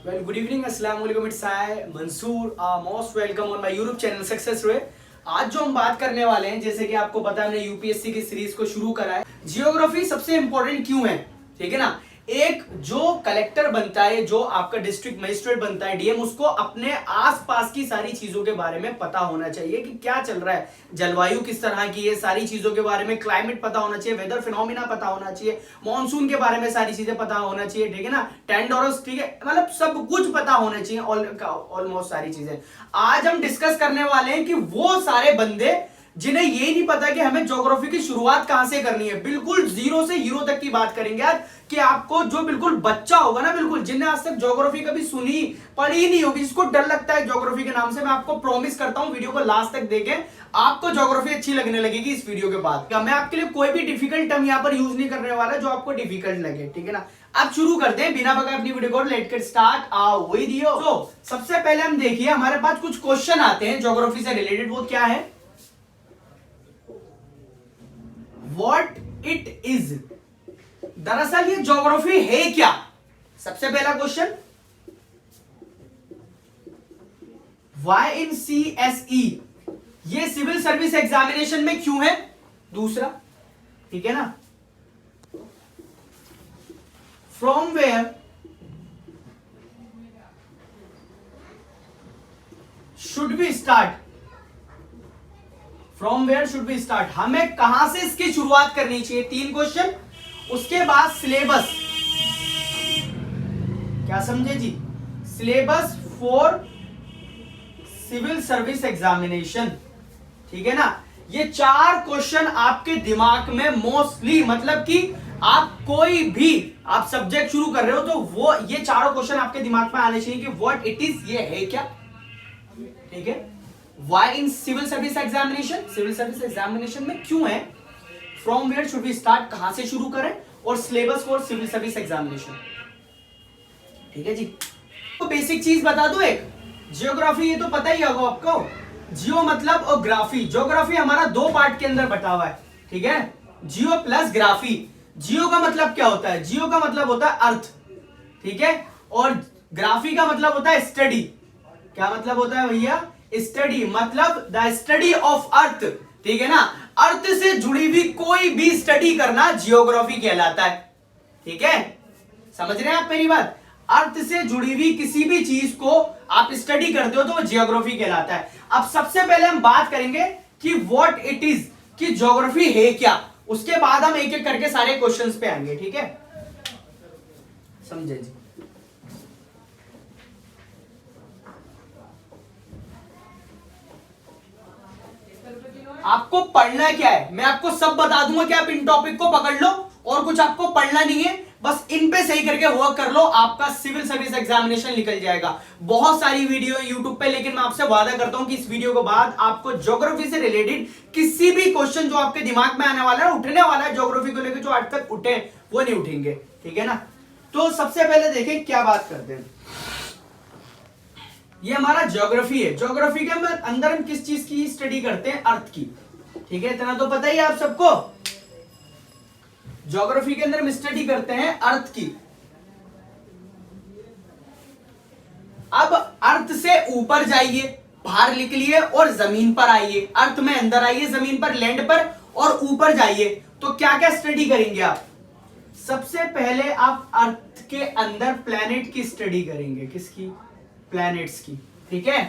Well, good evening, अस्सलाम वालेकुम, it's I, Mansoor, most welcome on my YouTube channel Success Way। आज जो हम बात करने वाले हैं, जैसे कि आपको पता है हमने यूपीएससी की सीरीज को शुरू करा है। जियोग्राफी सबसे इंपॉर्टेंट क्यों है, ठीक है ना। एक जो कलेक्टर बनता है, जो आपका डिस्ट्रिक्ट मजिस्ट्रेट बनता है, डीएम, उसको अपने आसपास की सारी चीजों के बारे में पता होना चाहिए कि क्या चल रहा है, जलवायु किस तरह की है, सारी चीजों के बारे में, क्लाइमेट पता होना चाहिए, वेदर फिनोमिना पता होना चाहिए, मॉनसून के बारे में सारी चीजें पता होना चाहिए, ठीक है ना, टेंडोरस, ठीक है, मतलब सब कुछ पता होना चाहिए, ऑलमोस्ट सारी चीजें। आज हम डिस्कस करने वाले हैं कि वो सारे बंदे जिन्हें ये नहीं पता कि हमें ज्योग्राफी की शुरुआत कहां से करनी है, बिल्कुल जीरो से हीरो तक की बात करेंगे आज। कि आपको जो बिल्कुल बच्चा होगा ना, बिल्कुल जिन्हें आज तक ज्योग्राफी कभी सुनी पढ़ी नहीं होगी, जिसको डर लगता है ज्योग्राफी के नाम से, मैं आपको प्रॉमिस करता हूं वीडियो को लास्ट तक देखें, आपको ज्योग्राफी अच्छी लगने लगेगी इस वीडियो के बाद। मैं आपके लिए कोई भी डिफिकल्ट टर्म यहां पर यूज नहीं करने वाला जो आपको डिफिकल्ट लगे, ठीक है ना। अब शुरू करते हैं बिना बगाए अपनी वीडियो को, let get start with you. तो सबसे पहले हम देखिए, हमारे पास कुछ क्वेश्चन आते हैं ज्योग्राफी से रिलेटेड। वो क्या है, What it is। दरअसल ये ज्योग्राफी है क्या, सबसे पहला क्वेश्चन। YNCSE ये सिविल सर्विस एग्जामिनेशन में क्यों है, दूसरा, ठीक है ना। From where should we start, from where should be start, हमें कहां से इसकी शुरुआत करनी चाहिए, तीन क्वेश्चन। उसके बाद सिलेबस, क्या समझे जी, syllabus for civil service examination, ठीक है ना। ये चार क्वेश्चन आपके दिमाग में मोस्टली, मतलब कि आप कोई भी आप सब्जेक्ट शुरू कर रहे हो तो वो ये चारों क्वेश्चन आपके दिमाग में आने चाहिए कि व्हाट इट इज, ये है क्या, ठीक है। Why in civil service examination, civil service examination में क्यों है, from where should we start, कहां से शुरू करें, और syllabus for civil service examination, ठीक है जी। तो बेसिक चीज बता दो, एक जियोग्राफी, ये तो पता ही होगा आपको, जियो मतलब और ग्राफी। जियोग्राफी हमारा दो पार्ट के अंदर बटा हुआ है, ठीक है, जियो प्लस ग्राफी। जियो का मतलब क्या होता है, जियो का मतलब होता है अर्थ, ठीक है, और ग्राफी का मतलब होता है स्टडी। क्या मतलब होता है भैया, स्टडी, मतलब द स्टडी ऑफ अर्थ, ठीक है ना। अर्थ से जुड़ी हुई कोई भी स्टडी करना जियोग्राफी कहलाता है, ठीक है, समझ रहे हैं आप मेरी बात। अर्थ से जुड़ी हुई किसी भी चीज को आप स्टडी करते हो तो वो जियोग्राफी कहलाता है। अब सबसे पहले हम बात करेंगे कि व्हाट इट इज, कि ज्योग्राफी है क्या, उसके बाद हम एक एक करके सारे क्वेश्चंस पे आएंगे, ठीक है, समझे जी। आपको पढ़ना क्या है, मैं आपको सब बता दूंगा कि आप इन टॉपिक को पकड़ लो, और कुछ आपको पढ़ना नहीं है, बस इन पे सही करके वर्क कर लो, आपका सिविल सर्विस एग्जामिनेशन निकल जाएगा। बहुत सारी वीडियो है यूट्यूब पे, लेकिन मैं आपसे वादा करता हूं कि इस वीडियो के बाद आपको ज्योग्राफी से रिलेटेड किसी भी क्वेश्चन जो आपके दिमाग में आने वाला है, उठने वाला है ज्योग्राफी को लेकर, जो आज तक उठे वो नहीं उठेंगे, ठीक है ना। तो सबसे पहले देखें क्या बात करते हैं, ये हमारा ज्योग्राफी है। ज्योग्राफी के अंदर हम किस चीज की स्टडी करते हैं, अर्थ की, ठीक है, इतना तो पता ही है आप सबको। ज्योग्राफी के अंदर हम स्टडी करते हैं अर्थ की। अब अर्थ से ऊपर जाइए, बाहर निकलिए और जमीन पर आइए, अर्थ में अंदर आइए, जमीन पर, लैंड पर, और ऊपर जाइए, तो क्या क्या स्टडी करेंगे आप। सबसे पहले आप अर्थ के अंदर प्लैनेट की स्टडी करेंगे, किसकी, प्लैनेट्स की, ठीक है।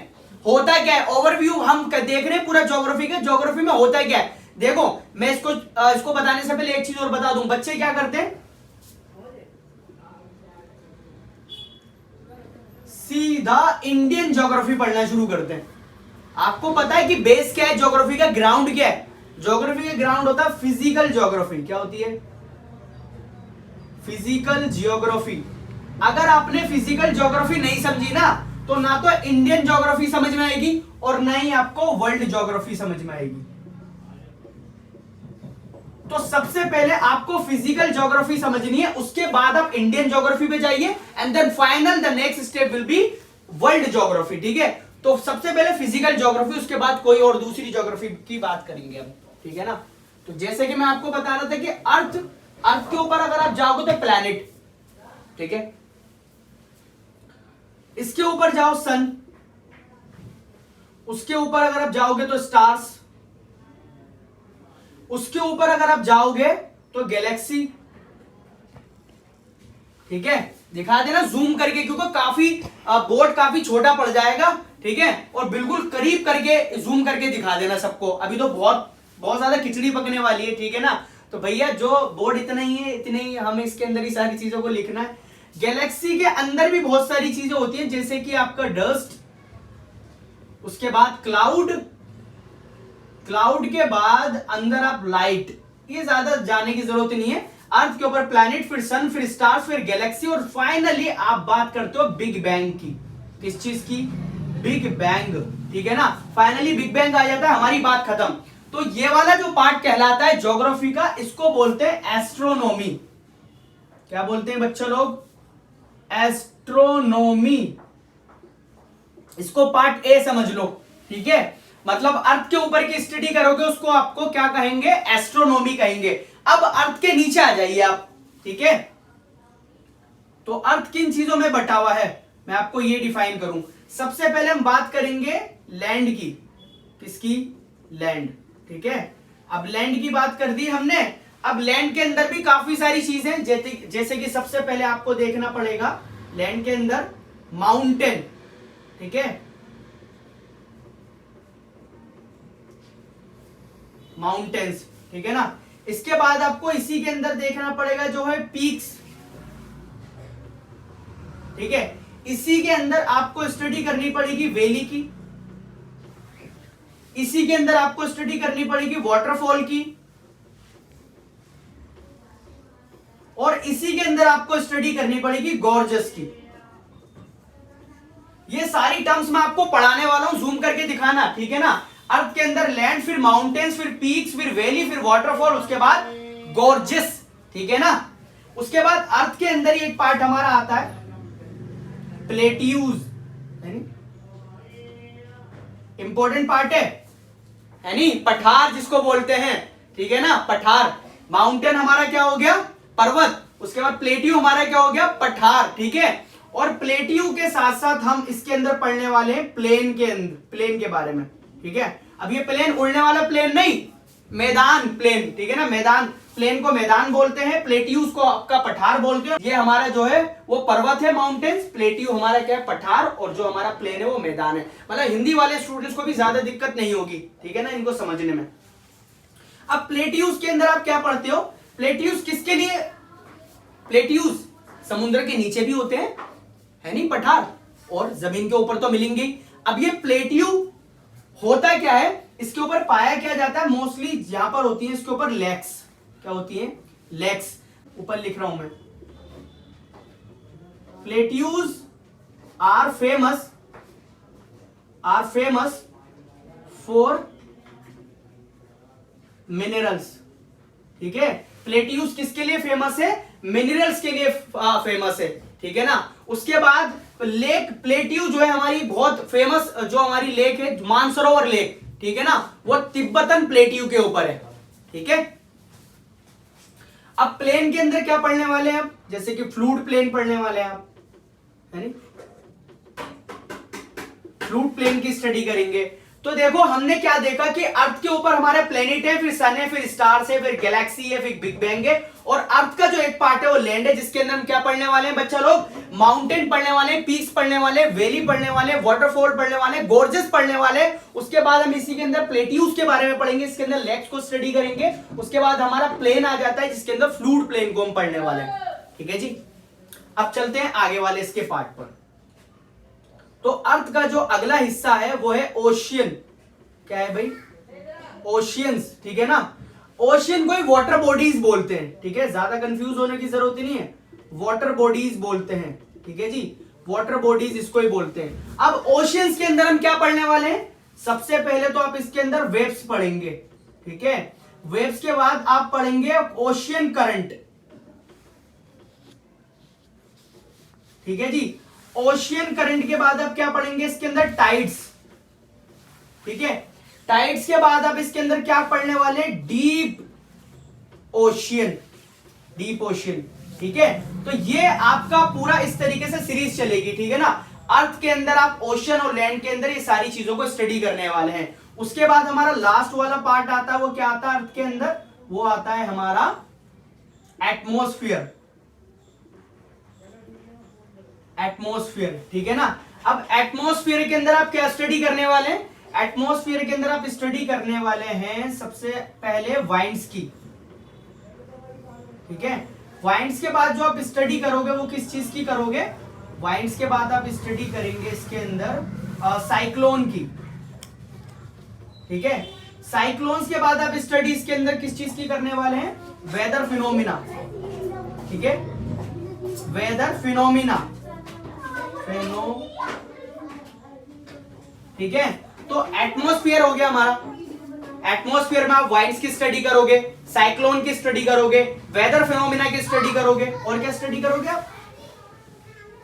होता क्या है, ओवरव्यू हम देख रहे हैं पूरा ज्योग्राफी का, ज्योग्राफी में होता क्या है, देखो मैं इसको बताने से पहले एक चीज और बता दूं, बच्चे क्या करते हैं, सीधा इंडियन ज्योग्राफी पढ़ना शुरू करते हैं। आपको पता है कि बेस क्या है ज्योग्राफी का, ग्राउंड क्या है, ज्योग्राफी का ग्राउंड होता है फिजिकल ज्योग्राफी। क्या होती है, फिजिकल ज्योग्राफी। अगर आपने फिजिकल ज्योग्राफी नहीं समझी ना, तो ना तो इंडियन ज्योग्राफी समझ में आएगी और ना ही आपको वर्ल्ड ज्योग्राफी समझ में आएगी। तो सबसे पहले आपको फिजिकल ज्योग्राफी समझनी है, उसके बाद आप इंडियन ज्योग्राफी पे जाइए, and then final the next step will be world geography, ठीक है। तो सबसे पहले फिजिकल ज्योग्राफी, उसके बाद कोई और दूसरी ज्योग्राफी की बात करेंगे हम, ठीक है ना। तो जैसे कि मैं आपको बता रहा था कि अर्थ के ऊपर अगर आप जाओगे तो प्लैनेट, ठीक है। इसके ऊपर जाओ सन, उसके ऊपर अगर आप जाओगे तो स्टार्स, उसके ऊपर अगर आप जाओगे तो गैलेक्सी। ठीक है, दिखा देना जूम करके, क्योंकि काफी बोर्ड काफी छोटा पड़ जाएगा। ठीक है, और बिल्कुल करीब करके जूम करके दिखा देना सबको, अभी तो बहुत बहुत ज्यादा खिचड़ी पकने वाली है। ठीक है ना, तो भैया जो बोर्ड इतना ही है, इतने ही हमें इसके अंदर ही सारी चीजों को लिखना है। गैलेक्सी के अंदर भी बहुत सारी चीजें होती हैं, जैसे कि आपका डस्ट, उसके बाद क्लाउड, क्लाउड के बाद अंदर आप लाइट, ये ज्यादा जाने की जरूरत नहीं है। अर्थ के ऊपर प्लैनेट, फिर सन, फिर स्टार्स, फिर गैलेक्सी, और फाइनली आप बात करते हो बिग बैंग की। किस चीज की? Big bang. ठीक है ना, फाइनली बिग बैंग आ जाता है, हमारी बात खत्म। तो ये वाला जो पार्ट कहलाता है ज्योग्राफी का, इसको बोलते हैं एस्ट्रोनॉमी। क्या बोलते हैं बच्चों लोग? एस्ट्रोनॉमी। इसको पार्ट ए समझ लो। ठीक है, मतलब अर्थ के ऊपर की स्टडी करोगे उसको आपको क्या कहेंगे? एस्ट्रोनॉमी कहेंगे। अब अर्थ के नीचे आ जाइए आप। ठीक है, तो अर्थ किन चीजों में बटा हुआ है मैं आपको ये डिफाइन करूं। सबसे पहले हम बात करेंगे लैंड की। किसकी? लैंड। ठीक है, अब लैंड की बात कर दी हमने। अब लैंड के अंदर भी काफी सारी चीजें, जैसे कि सबसे पहले आपको देखना पड़ेगा लैंड के अंदर माउंटेन। ठीक है, माउंटेन्स। ठीक है ना, इसके बाद आपको इसी के अंदर देखना पड़ेगा जो है पीक्स। ठीक है, इसी के अंदर आपको स्टडी करनी पड़ेगी वैली की, इसी के अंदर आपको स्टडी करनी पड़ेगी वाटरफॉल की, और इसी के अंदर आपको स्टडी करनी पड़ेगी गॉर्जस की। ये सारी टर्म्स मैं आपको पढ़ाने वाला हूं, जूम करके दिखाना। ठीक है ना, अर्थ के अंदर लैंड, फिर माउंटेन्स, फिर पीक्स, फिर वैली, फिर वाटरफॉल, उसके बाद गॉर्जस। ठीक है ना, उसके बाद अर्थ के अंदर एक पार्ट हमारा आता है प्लेट्यूज, इंपॉर्टेंट पार्ट है नहीं, पठार जिसको बोलते हैं। ठीक है ना, पठार। माउंटेन हमारा क्या हो गया? पर्वत। उसके बाद प्लेट्यू हमारा क्या हो गया? पठार। ठीक है, और प्लेट्यू के साथ साथ हम इसके अंदर पढ़ने वाले हैं प्लेन के अंदर, प्लेन के बारे में। ठीक है, अब ये प्लेन उड़ने वाला प्लेन नहीं, मैदान प्लेन। ठीक है ना, मैदान, प्लेन को मैदान बोलते हैं, प्लेट्यूज को आपका पठार बोलते हैं। ये हमारा जो है वो पर्वत है, माउंटेन्स, प्लेट्यू हमारा क्या है? पठार, और जो हमारा प्लेन है वो मैदान है। मतलब हिंदी वाले स्टूडेंट्स को भी ज्यादा दिक्कत नहीं होगी। ठीक है ना, इनको समझने में। अब प्लेट्यूज के अंदर आप क्या पढ़ते हो? प्लेट्यूज किसके लिए? प्लेट्यूज समुद्र के नीचे भी होते हैं, है नहीं पठार, और जमीन के ऊपर तो मिलेंगे। अब ये प्लेट्यू होता क्या है? इसके ऊपर पाया क्या जाता है? मोस्टली यहां पर होती है इसके ऊपर लेक्स। क्या होती है? लेक्स। ऊपर लिख रहा हूं मैं, plateaus are famous for minerals. ठीक है, प्लेट्यूज किसके लिए फेमस है? मिनरल्स के लिए फेमस है। ठीक है ना, उसके बाद लेक प्लेट्यू जो है हमारी बहुत फेमस, जो हमारी लेक है मानसरोवर लेक। ठीक है ना, वो तिब्बतन प्लेट्यू के ऊपर है। ठीक है, अब प्लेन के अंदर क्या पढ़ने वाले हैं आप? जैसे कि फ्लूइड प्लेन पढ़ने वाले हैं आप, है नहीं? फ्लूइड प्लेन की स्टडी करेंगे। तो देखो हमने क्या देखा कि अर्थ के ऊपर हमारे प्लेनेट है, फिर सन है, फिर स्टार्स है, फिर गैलेक्सी है, फिर बिग बैंग है, और अर्थ का जो एक पार्ट है वो लैंड है, जिसके अंदर हम क्या पढ़ने वाले हैं बच्चा लोग? माउंटेन पढ़ने वाले, पीक्स पढ़ने वाले, वैली पढ़ने वाले, वाटरफॉल पढ़ने वाले, गॉर्जस पढ़ने वाले। उसके बाद हम इसी के अंदर प्लेट्यूज के बारे में पढ़ेंगे, इसके अंदर लेक्स को स्टडी करेंगे। उसके बाद हमारा प्लेन आ जाता है, जिसके अंदर फ्लूइड प्लेन को हम पढ़ने वाले हैं। ठीक है जी, अब चलते हैं आगे वाले इसके पार्ट पर। तो अर्थ का जो अगला हिस्सा है वो है ओशियन। क्या है भाई? ओशियंस। ठीक है ना, ओशियन को ही वाटर बॉडीज बोलते हैं। ठीक है, ज्यादा कंफ्यूज होने की जरूरत ही नहीं है, वाटर बॉडीज बोलते हैं। ठीक है जी, वाटर बॉडीज इसको ही बोलते हैं। अब ओशियंस के अंदर हम क्या पढ़ने वाले हैं? सबसे पहले तो आप इसके अंदर वेव्स पढ़ेंगे। ठीक है, वेव्स के बाद आप पढ़ेंगे ओशियन करंट। ठीक है जी, ओशियन करंट के बाद आप क्या पढ़ेंगे? इसके अंदर टाइड्स। ठीक है, टाइड्स के बाद आप इसके अंदर क्या पढ़ने वाले? Deep ocean. Deep ocean. ठीक है, तो ये आपका पूरा इस तरीके से सीरीज चलेगी। ठीक है ना, अर्थ के अंदर आप ओशन और लैंड के अंदर ये सारी चीजों को स्टडी करने वाले हैं। उसके बाद हमारा लास्ट वाला पार्ट आता है, वो क्या आता है अर्थ के अंदर, वो आता है हमारा एटमॉस्फेयर। एटमॉस्फेयर, ठीक है ना। अब एटमॉस्फेयर के अंदर आप क्या स्टडी करने वाले हैं, एटमॉस्फेयर के अंदर आप स्टडी करने वाले हैं सबसे पहले वाइंड्स की, ठीक है। वाइंड्स के बाद जो आप स्टडी करोगे वो किस चीज की करोगे, वाइंड्स के बाद आप स्टडी करेंगे इसके अंदर साइक्लोन की, ठीक है। साइक्लोन्स के बाद आप स्टडी इसके अंदर किस चीज की करने वाले हैं, वेदर फिनोमिना, ठीक है, वेदर फिनोमिना, ठीक है। तो एटमॉस्फेयर हो गया हमारा, एटमॉस्फेयर में आप वाइंड्स की स्टडी करोगे, साइक्लोन की स्टडी करोगे, वेदर फिनोमिना की स्टडी करोगे, और क्या स्टडी करोगे आप,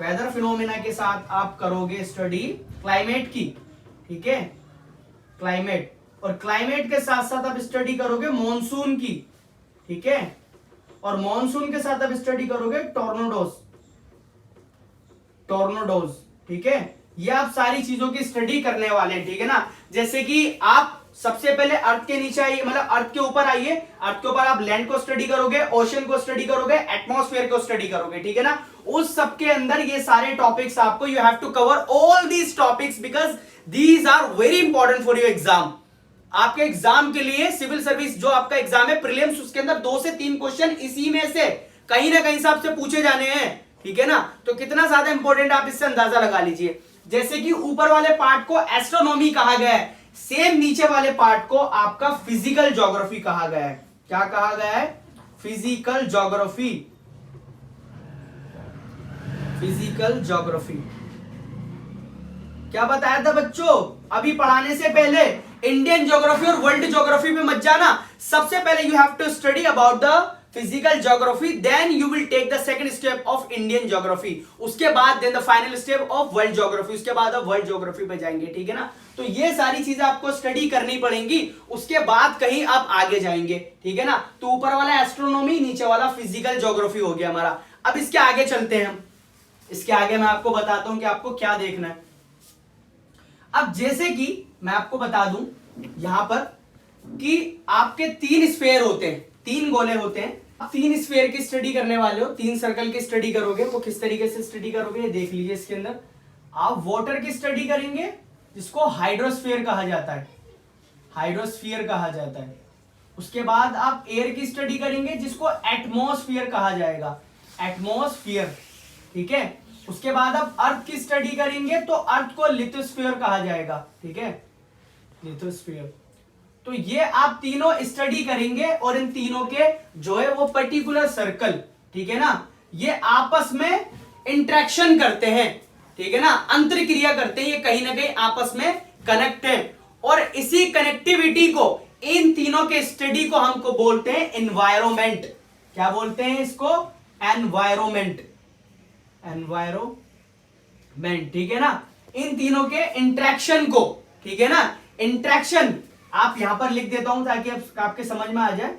वेदर फिनोमिना के साथ आप करोगे स्टडी क्लाइमेट की, ठीक है, क्लाइमेट, और क्लाइमेट के साथ साथ आप स्टडी करोगे मॉनसून की, ठीक है, और मॉनसून के साथ आप स्टडी करोगे टॉर्नाडोज, टॉर्नाडोज, ठीक है। ये आप सारी चीजों की स्टडी करने वाले हैं, ठीक है ना। जैसे कि आप सबसे पहले अर्थ के नीचे आइए, मतलब अर्थ के ऊपर आइए, अर्थ के ऊपर आप लैंड को स्टडी करोगे, ओशन को स्टडी करोगे, एटमॉस्फेयर को स्टडी करोगे, ठीक है ना। उस सब के अंदर ये सारे टॉपिक्स आपको, you have to cover all these topics because these are very important for your exam. आपके एग्जाम के लिए सिविल सर्विस जो आपका एग्जाम है प्रीलिम्स, उसके अंदर 2 से 3 क्वेश्चन इसी में से कहीं ना कहीं से आपसे पूछे जाने हैं, ठीक है ना। तो कितना ज्यादा इंपॉर्टेंट आप इससे अंदाजा लगा लीजिए। जैसे कि ऊपर वाले पार्ट को एस्ट्रोनॉमी कहा गया है, सेम नीचे वाले पार्ट को आपका फिजिकल ज्योग्राफी कहा गया है। क्या कहा गया है, फिजिकल ज्योग्राफी, फिजिकल ज्योग्राफी। क्या बताया था बच्चों अभी पढ़ाने से पहले, इंडियन ज्योग्राफी और वर्ल्ड ज्योग्राफी में मत जाना। सबसे पहले you have to study about the physical geography, then you will take the second step of Indian geography, उसके बाद then the final step of world geography, उसके बाद आप वर्ल्ड ज्योग्राफी पे जाएंगे, ठीक है ना। तो ये सारी चीजें आपको स्टडी करनी पड़ेंगी, उसके बाद कहीं आप आगे जाएंगे, ठीक है ना। तो ऊपर वाला एस्ट्रोनॉमी, नीचे वाला फिजिकल ज्योग्राफी हो गया हमारा। अब इसके आगे चलते हैं हम, इसके आगे मैं आपको बताता हूं कि आपको क्या देखना है। अब जैसे कि मैं आपको बता दूं यहां पर कि आपके 3 स्फीयर होते हैं, 3 गोले होते हैं। आप 3 स्फीयर की स्टडी करने वाले हो, 3 सर्कल की स्टडी करोगे। वो किस तरीके से स्टडी करोगे ये देख लीजिए। इसके अंदर आप वाटर की स्टडी करेंगे जिसको हाइड्रोस्फीयर कहा जाता है, हाइड्रोस्फीयर कहा जाता है। उसके बाद आप एयर की स्टडी करेंगे जिसको एटमॉस्फेयर कहा जाएगा, एटमॉस्फेयर, ठीक है। उसके बाद आप अर्थ की स्टडी करेंगे तो अर्थ को लिथोस्फीयर कहा जाएगा, ठीक है, लिथोस्फीयर। तो ये आप तीनों स्टडी करेंगे और इन तीनों के जो है वो पर्टिकुलर सर्कल, ठीक है ना, ये आपस में इंटरेक्शन करते हैं, ठीक है ना, अंतर क्रिया करते हैं, ये कहीं ना कहीं आपस में कनेक्ट है। और इसी कनेक्टिविटी को, इन तीनों के स्टडी को हमको बोलते हैं एनवायरमेंट। क्या बोलते हैं इसको, एनवायरमेंट, एनवायरमेंट, ठीक है ना। इन तीनों के इंटरेक्शन को, ठीक है ना, इंटरेक्शन आप यहां पर लिख देता हूं ताकि आपके समझ में आ जाए।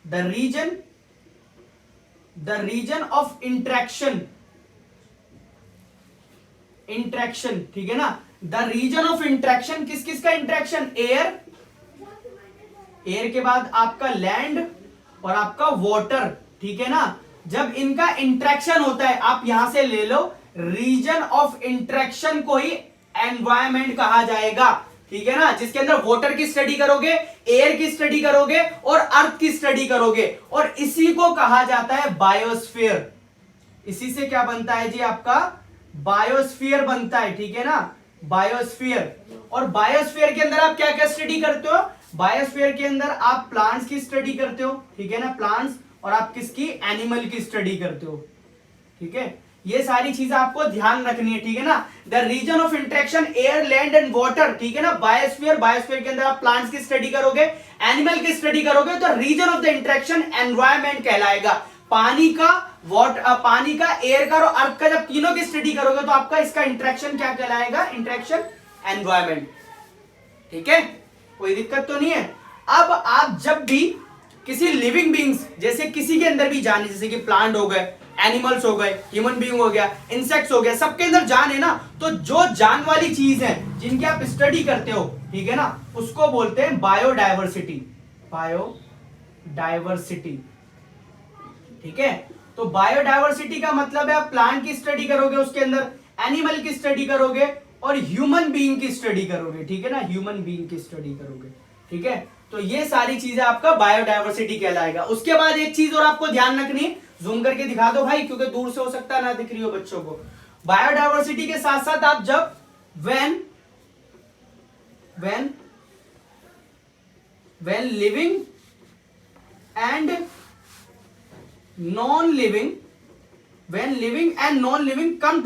The region of interaction, interaction, ठीक है ना। द रीजन ऑफ इंटरेक्शन, किस किस का इंटरेक्शन, एयर, एयर के बाद आपका लैंड और आपका वाटर, ठीक है ना। जब इनका इंटरेक्शन होता है, आप यहां से ले लो, रीजन ऑफ इंटरेक्शन को ही एनवायरमेंट कहा जाएगा, ठीक है ना। जिसके अंदर वाटर की स्टडी करोगे, एयर की स्टडी करोगे और अर्थ की स्टडी करोगे, और इसी को कहा जाता है बायोस्फीयर। इसी से क्या बनता है जी, आपका बायोस्फीयर बनता है, ठीक है ना, बायोस्फीयर। और बायोस्फीयर के अंदर आप क्या क्या स्टडी करते हो, बायोस्फीयर के अंदर आप प्लांट्स की स्टडी करते हो, ठीक है ना, प्लांट्स, और आप किसकी, एनिमल की स्टडी करते हो, ठीक है। ये सारी चीजें आपको ध्यान रखनी है, ठीक है ना। The region of interaction air, land and water, ठीक है ना, बायोस्फीयर, बायोस्फीयर के अंदर आप प्लांट्स की स्टडी करोगे, एनिमल की स्टडी करोगे, तो region of the interaction environment कहलाएगा। पानी का, पानी का, एयर का और अर्थ का जब तीनों की स्टडी करोगे तो आपका इसका इंटरेक्शन क्या कहलाएगा, इंटरेक्शन एनवायरमेंट, ठीक है, कोई दिक्कत तो नहीं है। अब आप जब भी किसी लिविंग बींग्स, जैसे किसी के अंदर भी जाने, जैसे कि प्लांट हो गए, एनिमल्स हो गए, ह्यूमन बीइंग हो गया, इंसेक्ट्स हो गया, सबके अंदर जान है ना। तो जो जान वाली चीज है जिनकी आप स्टडी करते हो, ठीक है ना, उसको बोलते हैं बायोडायवर्सिटी। बायोडायवर्सिटी, ठीक है। तो बायोडायवर्सिटी का मतलब है आप प्लांट की स्टडी करोगे, उसके अंदर एनिमल की स्टडी करोगे और ह्यूमन बीइंग की स्टडी करोगे, ठीक है ना, ह्यूमन बीइंग की स्टडी करोगे, ठीक है। तो ये सारी चीजें आपका बायोडायवर्सिटी कहलाएगा। उसके बाद एक चीज और आपको ध्यान रखनी है, जूम करके दिखा दो भाई, क्योंकि दूर से हो सकता है ना दिख रही हो बच्चों को। बायोडायवर्सिटी के साथ साथ आप जब when living and non-living, when living and non-living come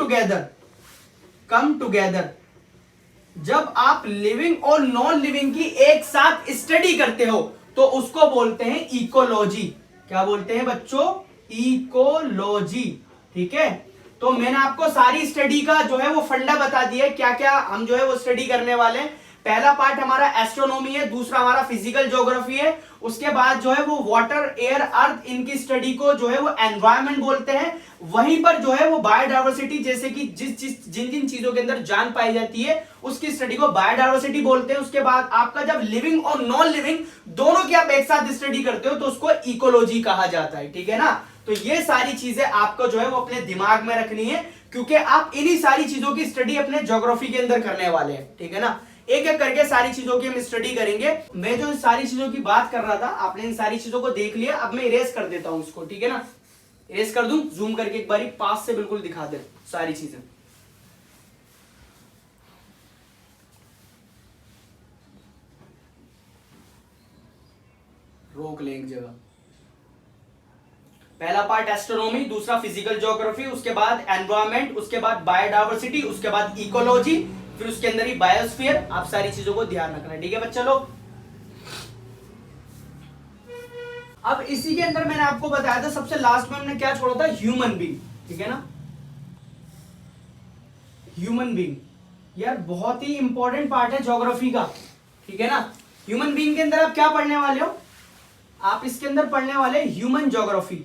together, जब आप लिविंग और नॉन लिविंग की एक साथ स्टडी करते हो तो उसको बोलते हैं इकोलॉजी। क्या बोलते हैं बच्चों? इकोलॉजी, ठीक है। तो मैंने आपको सारी स्टडी का जो है वो फंडा बता दिया है, क्या क्या हम जो है वो स्टडी करने वाले हैं। पहला पार्ट हमारा एस्ट्रोनॉमी है, दूसरा हमारा फिजिकल ज्योग्राफी है, उसके बाद जो है वो वाटर, एयर, अर्थ, इनकी स्टडी को जो है वो एनवायरनमेंट बोलते हैं। वहीं पर जो है वो बायोडायवर्सिटी, जैसे कि जिन जिन चीजों के अंदर जान पाई जाती है उसकी स्टडी को बायोडायवर्सिटी बोलते हैं। उसके बाद आपका जब लिविंग और नॉन लिविंग दोनों की आप एक साथ स्टडी करते हो तो उसको इकोलॉजी कहा जाता है, ठीक है ना। तो ये सारी चीजें आपको जो है वो अपने दिमाग में रखनी है, क्योंकि आप इन्हीं सारी चीजों की स्टडी अपने ज्योग्राफी के अंदर करने वाले हैं, ठीक है ना। एक एक करके सारी चीजों की हम स्टडी करेंगे। मैं जो इन सारी चीजों की बात कर रहा था, आपने इन सारी चीजों को देख लिया, अब मैं इरेज कर देता हूं इसको, ठीक है ना। इरेज कर दूं, जूम करके एक बारी पास से बिल्कुल दिखा दे सारी चीजें। रोक लें एक जगह। पहला पार्ट एस्ट्रोनॉमी, दूसरा फिजिकल ज्योग्राफी, उसके बाद एनवायरनमेंट, उसके बाद बायोडायवर्सिटी, उसके बाद इकोलॉजी, फिर उसके अंदर ही बायोस्फीयर। आप सारी चीजों को ध्यान रखना है, ठीक है बच्चा लोग। अब इसी के अंदर मैंने आपको बताया था सबसे लास्ट में हमने क्या छोड़ा था, ह्यूमन बीइंग, ठीक है ना। ह्यूमन बीइंग यार बहुत ही इंपॉर्टेंट पार्ट है ज्योग्राफी का, ठीक है ना। ह्यूमन बीइंग के अंदर आप क्या पढ़ने वाले हो? आप इसके अंदर पढ़ने वाले ह्यूमन ज्योग्राफी,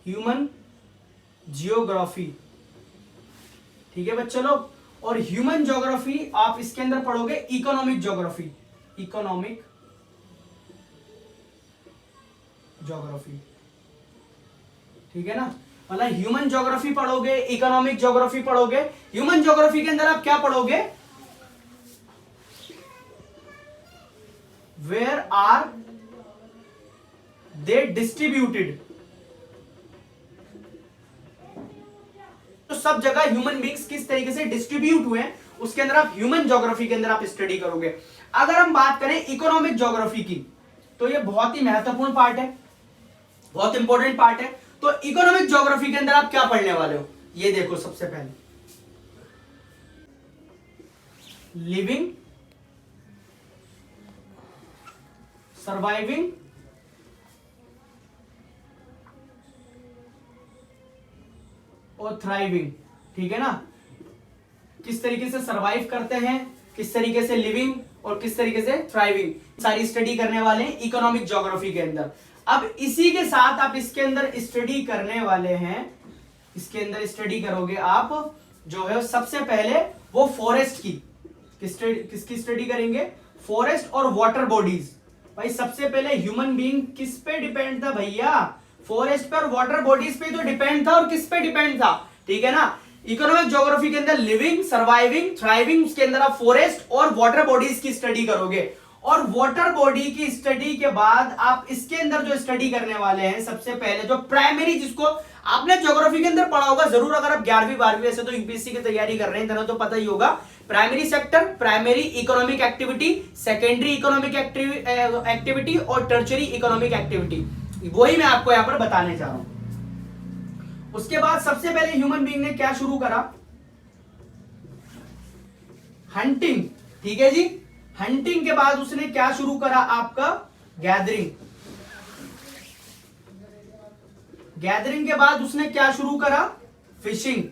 ह्यूमन जियोग्राफी, ठीक है बच्चों लोग। और ह्यूमन ज्योग्राफी आप इसके अंदर पढ़ोगे इकोनॉमिक ज्योग्राफी, इकोनॉमिक ज्योग्राफी, ठीक है ना। मतलब ह्यूमन ज्योग्राफी पढ़ोगे, इकोनॉमिक ज्योग्राफी पढ़ोगे। ह्यूमन ज्योग्राफी के अंदर आप क्या पढ़ोगे? वेयर आर दे डिस्ट्रीब्यूटेड, तो सब जगह ह्यूमन बीइंग्स किस तरीके से डिस्ट्रीब्यूट हुए हैं उसके अंदर आप ह्यूमन ज्योग्राफी के अंदर आप स्टडी करोगे। अगर हम बात करें इकोनॉमिक ज्योग्राफी की, तो ये बहुत ही महत्वपूर्ण पार्ट है, बहुत इंपॉर्टेंट पार्ट है। तो इकोनॉमिक ज्योग्राफी के अंदर आप क्या पढ़ने वाले हो? ये देखो, सबसे पहले लिविंग, सर्वाइविंग, और थ्राइविंग, ठीक है ना। किस तरीके से सरवाइव करते हैं, किस तरीके से लिविंग और किस तरीके से थ्राइविंग, सारी स्टडी करने वाले हैं इकोनॉमिक ज्योग्राफी के अंदर। अब इसी के साथ आप इसके अंदर स्टडी करने वाले हैं, इसके अंदर स्टडी करोगे आप जो है सबसे पहले वो फॉरेस्ट की, किसकी स्टडी करेंगे? फॉरेस्ट और वाटर बॉडीज। भाई सबसे पहले ह्यूमन बीइंग किस पे डिपेंड था भैया? फॉरेस्ट पे और वाटर बॉडीज पे तो डिपेंड था। और किस पे डिपेंड था? ठीक है ना। इकोनॉमिक ज्योग्राफी के अंदर लिविंग, सर्वाइविंग, थ्राइविंग, उसके अंदर आप फॉरेस्ट और वाटर बॉडीज की स्टडी करोगे। और वाटर बॉडी की स्टडी के बाद आप इसके अंदर जो स्टडी करने वाले हैं सबसे पहले जो प्राइमरी, जिसको आपने ज्योग्राफी के अंदर पढ़ा होगा जरूर, अगर आप 11वीं 12वीं ऐसे तो यूपीएससी की तैयारी कर रहे हैं तो पता ही होगा। Primary sector, primary economic activity, secondary economic activity और टर्चरी इकोनॉमिक एक्टिविटी, वही मैं आपको यहां पर बताने जा रहा हूं। उसके बाद सबसे पहले ह्यूमन बीइंग ने क्या शुरू करा? हंटिंग। ठीक है जी। हंटिंग के बाद उसने क्या शुरू करा? आपका गैदरिंग। गैदरिंग के बाद उसने क्या शुरू करा? फिशिंग।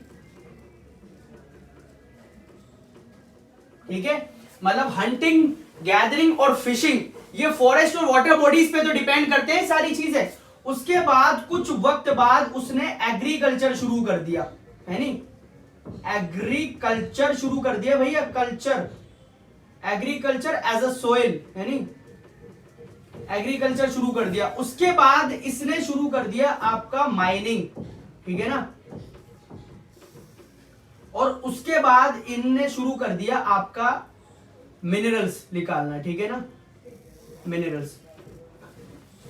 ठीक है, मतलब हंटिंग, गैदरिंग और फिशिंग, ये फॉरेस्ट और वाटर बॉडीज पे तो डिपेंड करते हैं सारी चीजें। उसके बाद कुछ वक्त बाद उसने एग्रीकल्चर शुरू कर दिया, है नहीं, एग्रीकल्चर शुरू कर दिया भैया, culture, agriculture as a soil, है नहीं, एग्रीकल्चर शुरू कर दिया। उसके बाद इसने शुरू कर दिया आपका माइनिंग, ठीक है ना, और उसके बाद इनने शुरू कर दिया आपका मिनरल्स निकालना, ठीक है ना, मिनरल्स।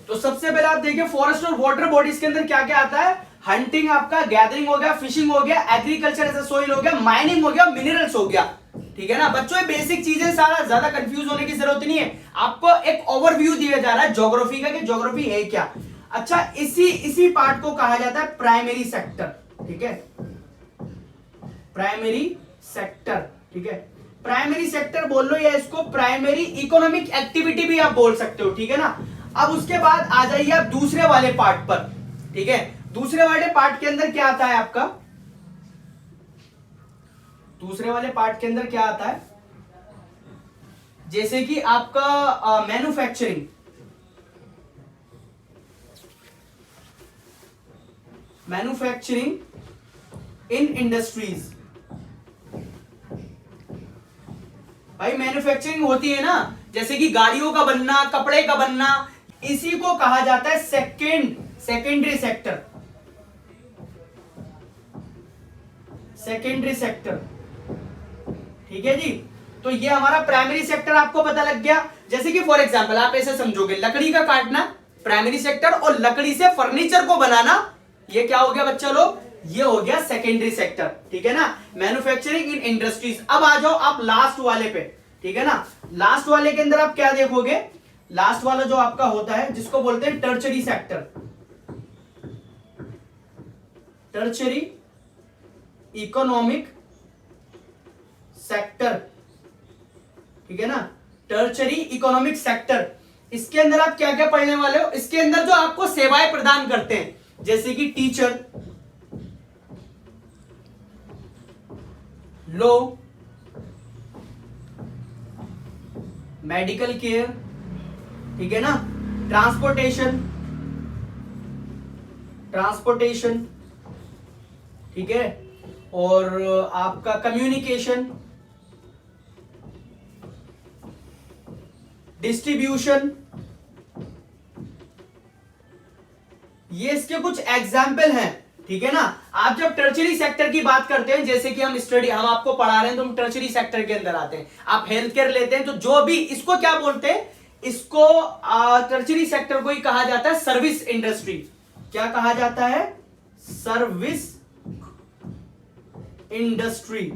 तो सबसे पहले आप देखिए फॉरेस्ट और वाटर बॉडीज के अंदर क्या क्या आता है, हंटिंग आपका, गैदरिंग हो गया, फिशिंग हो गया, एग्रीकल्चर एज अ सोइल हो गया, माइनिंग हो गया, मिनरल्स हो गया, ठीक है ना बच्चों। ये बेसिक चीजें, सारा ज्यादा कंफ्यूज होने की जरूरत नहीं है, आपको एक ओवरव्यू दिया जा रहा है ज्योग्राफी का कि ज्योग्राफी है क्या। अच्छा, इसी पार्ट को कहा जाता है प्राइमरी सेक्टर, ठीक है, प्राइमरी सेक्टर, ठीक है, प्राइमरी सेक्टर बोल लो या इसको प्राइमरी इकोनॉमिक एक्टिविटी भी आप बोल सकते हो, ठीक है ना। अब उसके बाद आ जाइए आप दूसरे वाले पार्ट पर, ठीक है। दूसरे वाले पार्ट के अंदर क्या आता है आपका, दूसरे वाले पार्ट के अंदर क्या आता है, जैसे कि आपका मैन्युफैक्चरिंग, मैन्युफैक्चरिंग इन इंडस्ट्रीज। भाई मैन्युफैक्चरिंग होती है ना, जैसे कि गाड़ियों का बनना, कपड़े का बनना, इसी को कहा जाता है सेकेंडरी सेक्टर, सेकेंडरी सेक्टर, ठीक है जी। तो ये हमारा प्राइमरी सेक्टर आपको पता लग गया। जैसे कि फॉर एग्जांपल आप ऐसे समझोगे, लकड़ी का काटना प्राइमरी सेक्टर, और लकड़ी से फर्नीचर को बनाना, ये क्या हो गया बच्चा लोग, ये हो गया सेकेंडरी सेक्टर, ठीक है ना, मैन्युफैक्चरिंग इन इंडस्ट्रीज। अब आ जाओ आप लास्ट वाले पे, ठीक है ना। लास्ट वाले के अंदर आप क्या देखोगे, लास्ट वाला जो आपका होता है जिसको बोलते हैं tertiary sector, tertiary economic sector, ठीक है ना, टर्चरी इकोनॉमिक सेक्टर। इसके अंदर आप क्या क्या पढ़ने वाले हो, इसके अंदर जो आपको सेवाएं प्रदान करते हैं, जैसे कि टीचर, लॉ, मेडिकल केयर, ठीक है ना, ट्रांसपोर्टेशन, ट्रांसपोर्टेशन, ठीक है, और आपका कम्युनिकेशन, डिस्ट्रीब्यूशन, ये इसके कुछ एग्जाम्पल हैं, ठीक है ना। आप जब टर्चरी सेक्टर की बात करते हैं, जैसे कि हम आपको पढ़ा रहे हैं तो हम टर्चरी सेक्टर के अंदर आते हैं, आप हेल्थ केयर लेते हैं, तो जो भी इसको क्या बोलते हैं, इसको टर्चरी सेक्टर को ही कहा जाता है सर्विस इंडस्ट्री। क्या कहा जाता है, सर्विस इंडस्ट्री,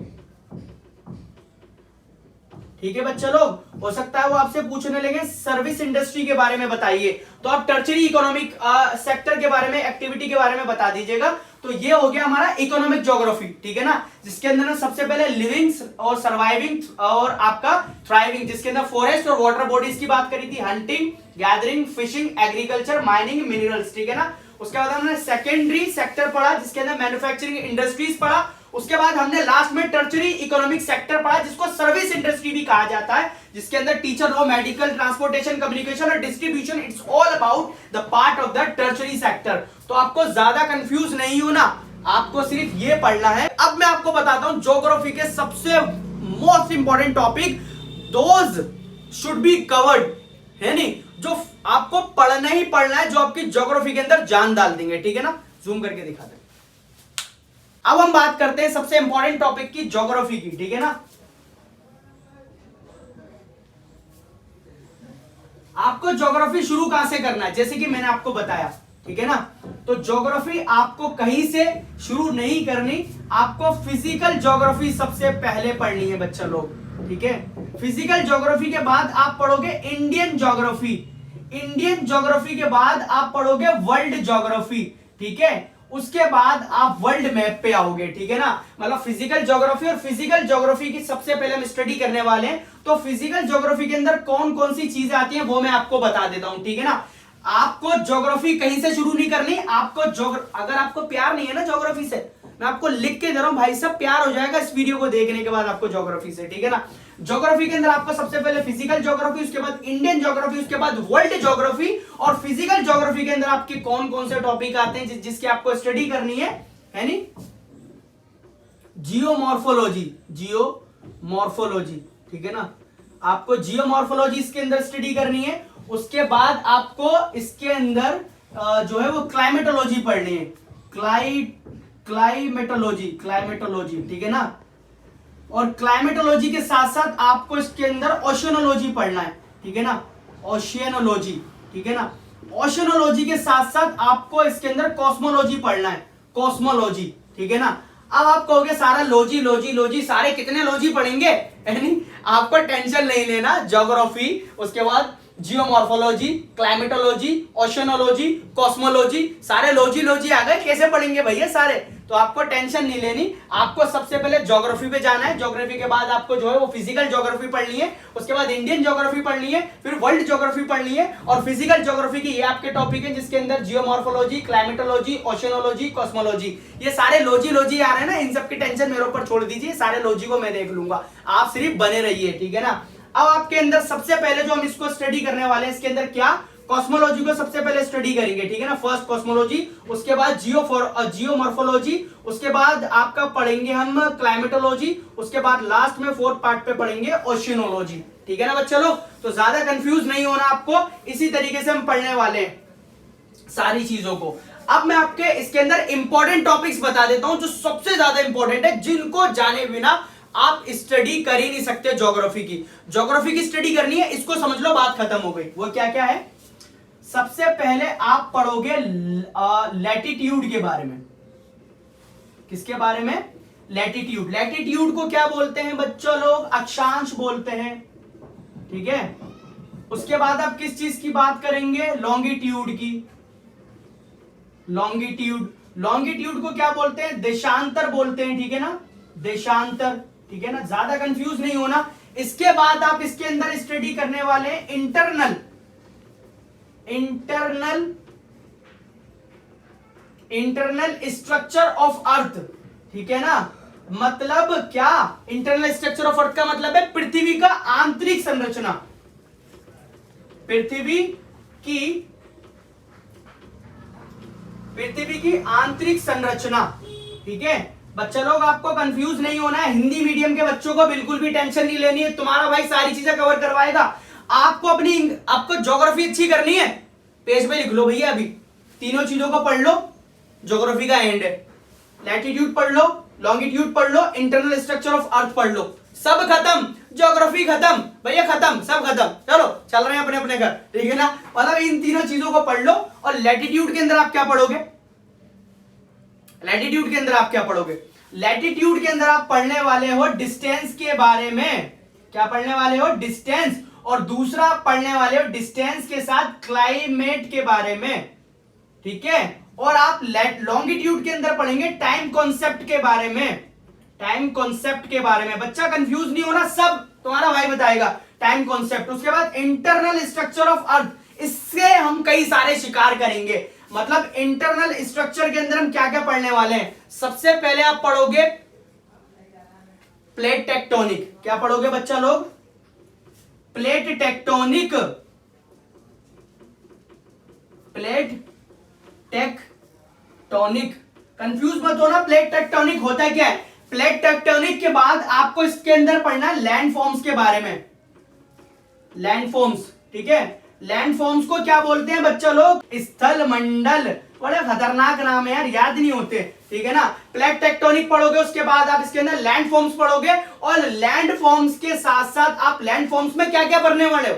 ठीक है बच्चा लोग। हो सकता है वो आपसे पूछने लगे सर्विस इंडस्ट्री के बारे में बताइए, तो आप टर्चरी इकोनॉमिक सेक्टर के बारे में, एक्टिविटी के बारे में बता दीजिएगा। तो ये हो गया हमारा इकोनॉमिक ज्योग्राफी, ठीक है ना, जिसके अंदर ना सबसे पहले लिविंग और सर्वाइविंग और आपका थ्राइविंग, जिसके अंदर फॉरेस्ट और वाटर बॉडीज की बात करी थी, hunting, gathering, fishing, agriculture, mining, minerals, ठीक है ना। उसके बाद हमने सेकेंडरी सेक्टर पढ़ा, जिसके अंदर मैन्युफैक्चरिंग इंडस्ट्रीज पढ़ा। उसके बाद हमने लास्ट में टर्चरी इकोनॉमिक सेक्टर पढ़ा, जिसको सर्विस इंडस्ट्री भी कहा जाता है, जिसके अंदर teacher, law, medical, transportation, communication और distribution, it's all about the part of the tertiary sector. तो आपको ज्यादा कंफ्यूज नहीं होना, आपको सिर्फ ये पढ़ना है। अब मैं आपको बताता हूं ज्योग्राफी के सबसे most important topic, those should be covered, है नहीं, जो आपको पढ़ना ही पढ़ना है, जो आपकी ज्योग्राफी के अंदर जान डाल देंगे, ठीक है ना। जूम करके दिखा दें। अब हम बात करते हैं सबसे इंपॉर्टेंट टॉपिक की, ज्योग्राफी की, ठीक है ना। आपको ज्योग्राफी शुरू कहां से करना है, जैसे कि मैंने आपको बताया, ठीक है ना। तो ज्योग्राफी आपको कहीं से शुरू नहीं करनी, आपको फिजिकल ज्योग्राफी सबसे पहले पढ़नी है बच्चा लोग, ठीक है। फिजिकल ज्योग्राफी के बाद आप पढ़ोगे इंडियन ज्योग्राफी, इंडियन ज्योग्राफी के बाद आप पढ़ोगे वर्ल्ड ज्योग्राफी, ठीक है। उसके बाद आप वर्ल्ड मैप पे आओगे, ठीक है ना। मतलब फिजिकल ज्योग्राफी, और फिजिकल ज्योग्राफी की सबसे पहले हम स्टडी करने वाले हैं। तो फिजिकल ज्योग्राफी के अंदर कौन कौन सी चीजें आती हैं वो मैं आपको बता देता हूं, ठीक है ना। आपको ज्योग्राफी कहीं से शुरू नहीं करनी, आपको अगर आपको प्यार नहीं है ना ज्योग्राफी से, मैं आपको लिख के दे रहा हूं भाई साहब, प्यार हो जाएगा इस वीडियो को देखने के बाद आपको ज्योग्राफी से, ठीक है ना। ज्योग्राफी के अंदर आपको सबसे पहले फिजिकल ज्योग्राफी, उसके बाद इंडियन ज्योग्राफी, उसके बाद वर्ल्ड ज्योग्राफी। और फिजिकल ज्योग्राफी के अंदर आपके कौन कौन से टॉपिक आते हैं जिसकी आपको स्टडी करनी है नी? जियोमॉर्फोलॉजी, जियोमॉर्फोलॉजी, ठीक है ना। आपको जियोमॉर्फोलॉजी इसके अंदर स्टडी करनी है। उसके बाद आपको इसके अंदर जो है वो क्लाइमेटोलॉजी पढ़नी है, क्लाइमेटोलॉजी, ठीक है ना। और क्लाइमेटोलॉजी के साथ साथ आपको इसके अंदर ओशियनोलॉजी पढ़ना है, ठीक है ना, ओशियनोलॉजी, ठीक है ना। ओशियनोलॉजी के साथ साथ आपको इसके अंदर कॉस्मोलॉजी पढ़ना है, कॉस्मोलॉजी, ठीक है ना। अब आप कहोगे सारा लॉजी सारे कितने लॉजी पढ़ेंगे, यानी आपको टेंशन नहीं लेना। ज्योग्राफी, उसके बाद जियोमॉर्फोलॉजी, क्लाइमेटोलॉजी, ओशियनोलॉजी, कॉस्मोलॉजी, सारे लॉजी आ गए, कैसे पढ़ेंगे भैया सारे? तो आपको टेंशन नहीं लेनी। आपको सबसे पहले ज्योग्राफी पे जाना है। ज्योग्राफी के बाद आपको जो है वो फिजिकल ज्योग्राफी पढ़नी है, उसके बाद इंडियन ज्योग्राफी पढ़नी है, फिर वर्ल्ड ज्योग्राफी पढ़नी है। और फिजिकल ज्योग्राफी की ये आपके टॉपिक है जिसके अंदर जियोमॉर्फोलॉजी, क्लाइमेटोलॉजी, ओशियनोलॉजी, कॉस्मोलॉजी, ये सारे लॉजी आ रहे हैं ना, इन सब की टेंशन मेरे ऊपर छोड़ दीजिए, सारे लॉजी को मैं देख लूंगा, आप सिर्फ बने रहिए, ठीक है ना। अब आपके अंदर सबसे पहले जो हम इसको स्टडी करने वाले हैं, इसके अंदर क्या, कॉस्मोलॉजी को सबसे पहले स्टडी करेंगे, ठीक है ना। फर्स्ट कॉस्मोलॉजी, उसके बाद जियोमॉर्फोलॉजी, उसके बाद आपका पढ़ेंगे हम क्लाइमेटोलॉजी, उसके बाद लास्ट में फोर्थ पार्ट पे पढ़ेंगे ओशियनोलॉजी, ठीक है ना बच्चा लोग। तो ज्यादा कंफ्यूज नहीं होना आपको, इसी तरीके से हम पढ़ने वाले हैं सारी चीजों को। अब मैं आपके इसके अंदर इंपॉर्टेंट टॉपिक्स बता देता हूं जो सबसे ज्यादा इंपॉर्टेंट है, जिनको जाने बिना आप स्टडी कर ही नहीं सकते। ज्योग्राफी की स्टडी करनी है, इसको समझ लो, बात खत्म हो गई। वो क्या क्या है? सबसे पहले आप पढ़ोगे लैटिट्यूड के बारे में। किसके बारे में? लैटिट्यूड। लैटिट्यूड को क्या बोलते हैं बच्चों लोग? अक्षांश बोलते हैं, ठीक है। उसके बाद आप किस चीज की बात करेंगे? लॉन्गिट्यूड की। लॉन्गिट्यूड को क्या बोलते हैं? देशांतर बोलते हैं, ठीक है ना, देशांतर, ठीक है ना। ज्यादा कंफ्यूज नहीं होना। इसके बाद आप इसके अंदर स्टडी करने वाले हैं इंटरनल स्ट्रक्चर ऑफ अर्थ, ठीक है ना। मतलब क्या? इंटरनल स्ट्रक्चर ऑफ अर्थ का मतलब है पृथ्वी का आंतरिक संरचना, पृथ्वी की आंतरिक संरचना, ठीक है। बच्चा लोग आपको कंफ्यूज नहीं होना है। हिंदी मीडियम के बच्चों को बिल्कुल भी टेंशन नहीं लेनी है, तुम्हारा भाई सारी चीजें कवर करवाएगा। आपको ज्योग्राफी अच्छी करनी है, पेज पे लिख लो भैया, अभी तीनों चीजों को पढ़ लो, ज्योग्राफी का एंड है। लैटिट्यूड पढ़ लो, लॉन्गिट्यूड पढ़ लो, इंटरनल स्ट्रक्चर ऑफ अर्थ पढ़ लो, सब खत्म, ज्योग्राफी खत्म भैया, खत्म, सब खत्म, चलो चल रहे हैं अपने अपने घर, ठीक है ना। मतलब इन तीनों चीजों को पढ़ लो। और लैटिट्यूड के अंदर आप क्या पढ़ोगे? लैटिट्यूड के अंदर आप क्या पढ़ोगे? लैटिट्यूड के अंदर आप पढ़ने वाले हो डिस्टेंस के बारे में। क्या पढ़ने वाले हो? डिस्टेंस। और दूसरा आप पढ़ने वाले हो डिस्टेंस के साथ क्लाइमेट के बारे में, ठीक है। और आप लॉन्गिट्यूड के अंदर पढ़ेंगे टाइम कॉन्सेप्ट के बारे में, टाइम कॉन्सेप्ट के बारे में। बच्चा कंफ्यूज नहीं होना, सब तुम्हारा भाई बताएगा टाइम कॉन्सेप्ट। उसके बाद इंटरनल स्ट्रक्चर ऑफ अर्थ, इससे हम कई सारे शिकार करेंगे। मतलब इंटरनल स्ट्रक्चर के अंदर हम क्या क्या पढ़ने वाले हैं? सबसे पहले आप पढ़ोगे प्लेट टेक्टोनिक। क्या पढ़ोगे बच्चा लोग? Plate tectonic, plate tectonic. Confuse मत होना, प्लेट टेक्टोनिक होता है क्या है? प्लेट टेक्टोनिक के बाद आपको इसके अंदर पढ़ना है लैंड फॉर्म्स के बारे में, लैंड फॉर्म्स, ठीक है। लैंड फॉर्म्स को क्या बोलते हैं बच्चा लोग? स्थल मंडल। बड़े खतरनाक नाम है यार, याद नहीं होते, ठीक है ना। प्लेट टेक्टोनिक पढ़ोगे, उसके बाद आप इसके अंदर लैंड फॉर्म्स पढ़ोगे। और लैंड फॉर्म्स के साथ साथ आप लैंड फॉर्म्स में क्या क्या पढ़ने वाले हो?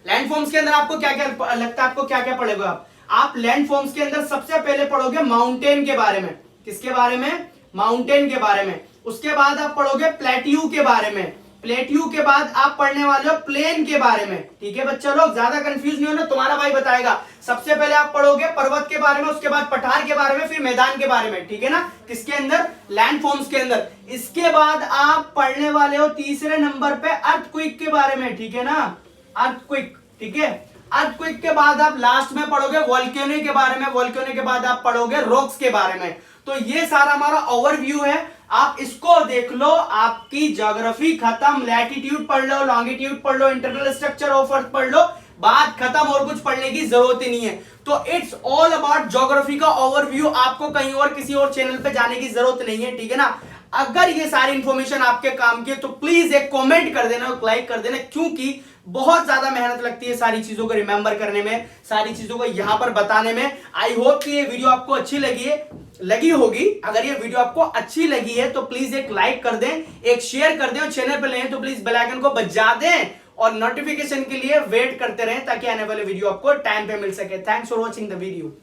लैंड फॉर्म्स के अंदर आपको क्या क्या लगता है? आपको क्या क्या पढ़ोगे आप लैंड फॉर्म्स के अंदर सबसे पहले पढ़ोगे माउंटेन के बारे में। किसके बारे में? माउंटेन के बारे में। उसके बाद आप पढ़ोगे प्लेट्यू के बारे में। प्लेट्यू के बाद आप पढ़ने वाले हो प्लेन के बारे में, ठीक है बच्चा लोग। ज्यादा कंफ्यूज नहीं होना, तुम्हारा भाई बताएगा। सबसे पहले आप पढ़ोगे पर्वत के बारे में, उसके बाद पठार के बारे में, फिर मैदान के बारे में, ठीक है ना। किसके अंदर? लैंड फॉर्म्स के अंदर। इसके बाद आप पढ़ने वाले हो तीसरे नंबर पे अर्थक्वेक के बारे में, ठीक है ना, अर्थक्वेक, ठीक है। अर्थक्वेक के बाद आप लास्ट में पढ़ोगे वोल्केनो के बारे में। वोल्केनो के बाद आप पढ़ोगे रॉक्स के बारे में। तो ये सारा हमारा ओवरव्यू है, आप इसको देख लो, आपकी ज्योग्राफी खत्म, लैटिट्यूड पढ़ लो, लॉन्गिट्यूड पढ़ लो, इंटरनल स्ट्रक्चर ऑफ अर्थ पढ़ लो, बात खत्म, और कुछ पढ़ने की जरूरत ही नहीं है। तो इट्स ऑल अबाउट ज्योग्राफी का ओवरव्यू, आपको कहीं और किसी और चैनल पे जाने की जरूरत नहीं है, ठीक है ना। अगर ये सारी इंफॉर्मेशन आपके काम की है तो प्लीज एक कमेंट कर देना, एक लाइक कर देना, क्योंकि बहुत ज्यादा मेहनत लगती है सारी चीजों को रिमेंबर करने में, सारी चीजों को यहां पर बताने में। आई होप कि ये वीडियो आपको अच्छी लगी होगी। अगर ये वीडियो आपको अच्छी लगी है तो प्लीज एक लाइक कर दें, एक शेयर कर दें, और चैनल पर नए हैं तो प्लीज बेल आइकन को बजा दें और नोटिफिकेशन के लिए वेट करते रहें ताकि आने वाले वीडियो आपको टाइम पे मिल सके। Thanks for watching the video.